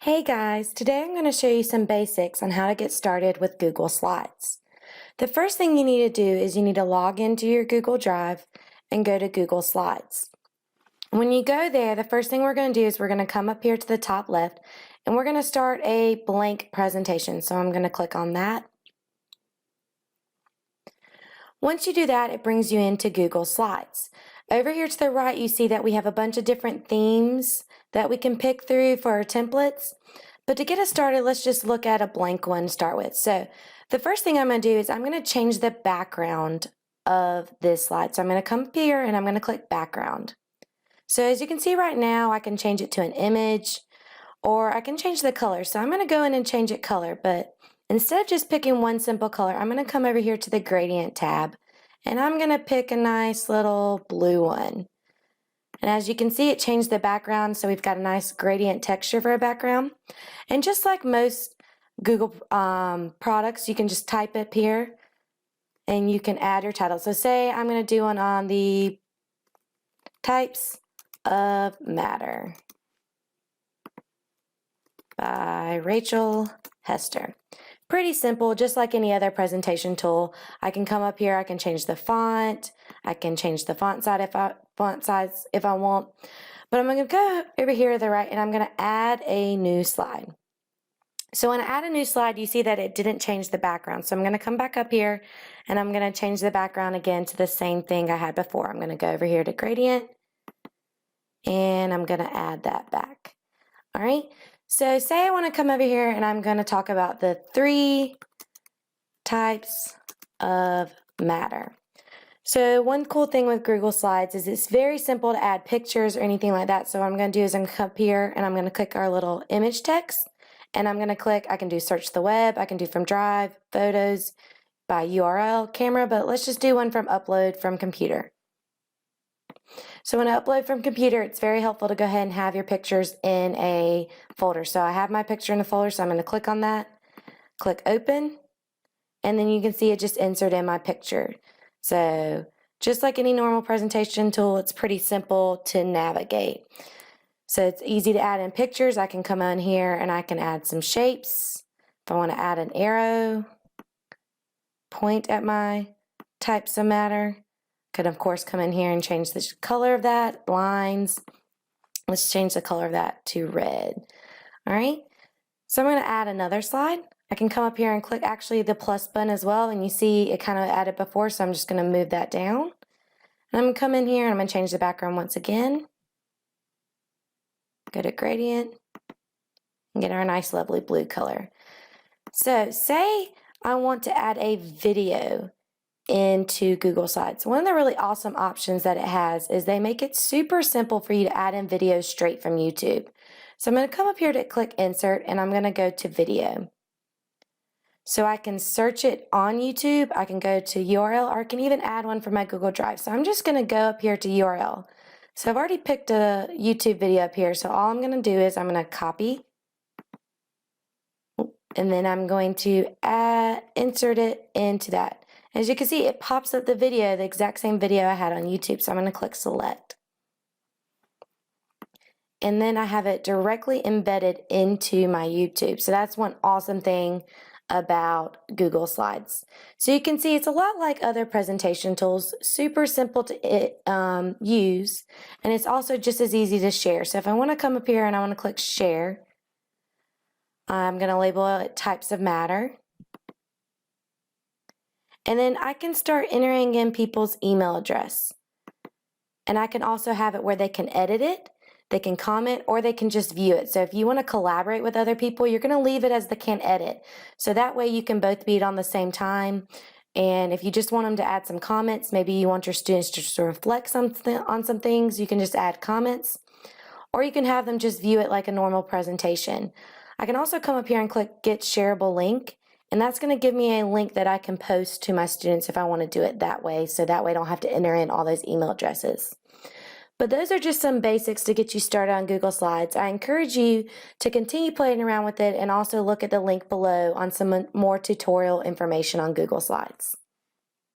Hey guys, today I'm going to show you some basics on how to get started with Google Slides. The first thing you need to do is you need to log into your Google Drive and go to Google Slides. When you go there, the first thing we're going to do is we're going to come up here to the top left and we're going to start a blank presentation. So I'm going to click on that. Once you do that, it brings you into Google Slides. Over here to the right, you see that we have a bunch of different themes that we can pick through for our templates. But to get us started, let's just look at a blank one to start with. So the first thing I'm going to do is I'm going to change the background of this slide. So I'm going to come up here and I'm going to click background. So as you can see right now, I can change it to an image or I can change the color. So I'm going to go in and change it color, but instead of just picking one simple color, I'm going to come over here to the gradient tab and I'm going to pick a nice little blue one. And as you can see, it changed the background, so we've got a nice gradient texture for a background. And just like most Google products, you can just type it here and you can add your title. So say I'm going to do one on the types of matter by Rachel Hester. Pretty simple, just like any other presentation tool. I can come up here, I can change the font, I can change the font size if I want. But I'm going to go over here to the right and I'm going to add a new slide. So when I add a new slide, you see that it didn't change the background. So I'm going to come back up here and I'm going to change the background again to the same thing I had before. I'm going to go over here to gradient and I'm going to add that back. All right. So say I want to come over here and I'm going to talk about the 3 types of matter. So one cool thing with Google Slides is it's very simple to add pictures or anything like that. So what I'm going to do is I'm going to come up here and I'm going to click our little image text and I'm going to click, I can do search the web, I can do from Drive, photos, by URL, camera, but let's just do one from upload from computer. So when I upload from computer, it's very helpful to go ahead and have your pictures in a folder. So I have my picture in a folder, so I'm going to click on that, click open, and then you can see it just inserted in my picture. So just like any normal presentation tool, it's pretty simple to navigate. So it's easy to add in pictures. I can come on here and I can add some shapes. If I want to add an arrow, point at my types of matter. Could of course come in here and change the color of that, lines. Let's change the color of that to red. All right, so I'm going to add another slide. I can come up here and click actually the plus button as well, and you see it kind of added before, so I'm just going to move that down. And I'm going to come in here and I'm going to change the background once again. Go to gradient and get our nice lovely blue color. So say I want to add a video into Google Slides. One of the really awesome options that it has is they make it super simple for you to add in videos straight from YouTube. So I'm going to come up here to click insert and I'm going to go to video. So I can search it on YouTube, I can go to URL, or I can even add one from my Google Drive. So I'm just going to go up here to URL. So I've already picked a YouTube video up here, so all I'm going to do is I'm going to copy and then I'm going to insert it into that. As you can see, it pops up the video, the exact same video I had on YouTube, so I'm going to click select. And then I have it directly embedded into my YouTube. So that's one awesome thing about Google Slides. So you can see it's a lot like other presentation tools, super simple to use, and it's also just as easy to share. So if I want to come up here and I want to click share, I'm going to label it types of matter. And then I can start entering in people's email address. And I can also have it where they can edit it, they can comment, or they can just view it. So if you want to collaborate with other people, you're going to leave it as the can edit. So that way you can both be it on the same time. And if you just want them to add some comments, maybe you want your students to sort of reflect on some things, you can just add comments. Or you can have them just view it like a normal presentation. I can also come up here and click Get Shareable Link. And that's going to give me a link that I can post to my students if I want to do it that way. So that way I don't have to enter in all those email addresses. But those are just some basics to get you started on Google Slides. I encourage you to continue playing around with it and also look at the link below on some more tutorial information on Google Slides.